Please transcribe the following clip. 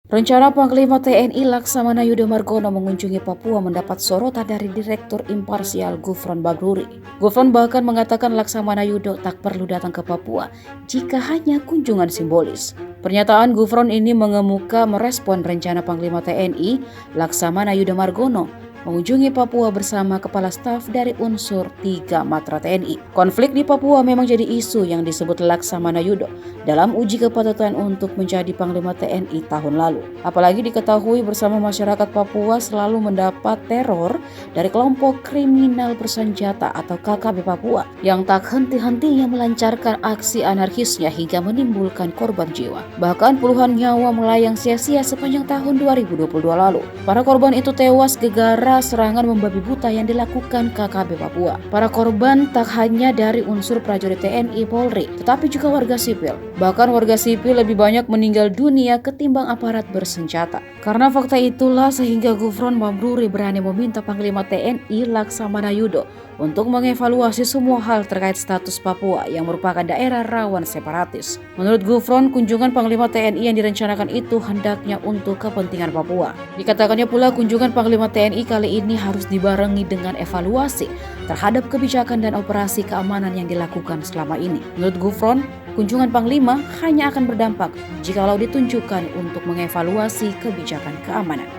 Rencana Panglima TNI Laksamana Yudo Margono mengunjungi Papua mendapat sorotan dari Direktur Imparsial Gufron Bahruri. Gufron bahkan mengatakan Laksamana Yudo tak perlu datang ke Papua jika hanya kunjungan simbolis. Pernyataan Gufron ini mengemuka merespon rencana Panglima TNI Laksamana Yudo Margono mengunjungi Papua bersama Kepala Staf dari unsur 3 Matra TNI. Konflik di Papua memang jadi isu yang disebut Laksamana Yudo dalam uji kepatutan untuk menjadi Panglima TNI tahun lalu. Apalagi diketahui bersama masyarakat Papua selalu mendapat teror dari kelompok kriminal bersenjata atau KKB Papua yang tak henti-hentinya melancarkan aksi anarkisnya hingga menimbulkan korban jiwa. Bahkan puluhan nyawa melayang sia-sia sepanjang tahun 2022 lalu. Para korban itu tewas gegara serangan membabi buta yang dilakukan KKB Papua. Para korban tak hanya dari unsur prajurit TNI Polri, tetapi juga warga sipil. Bahkan warga sipil lebih banyak meninggal dunia ketimbang aparat bersenjata. Karena fakta itulah sehingga Gufron Bahruri berani meminta Panglima TNI Laksamana Yudo untuk mengevaluasi semua hal terkait status Papua yang merupakan daerah rawan separatis. Menurut Gufron, kunjungan Panglima TNI yang direncanakan itu hendaknya untuk kepentingan Papua. Dikatakannya pula kunjungan Panglima TNI kali ini harus dibarengi dengan evaluasi terhadap kebijakan dan operasi keamanan yang dilakukan selama ini. Menurut Gufron, kunjungan Panglima hanya akan berdampak jikalau ditunjukkan untuk mengevaluasi kebijakan keamanan.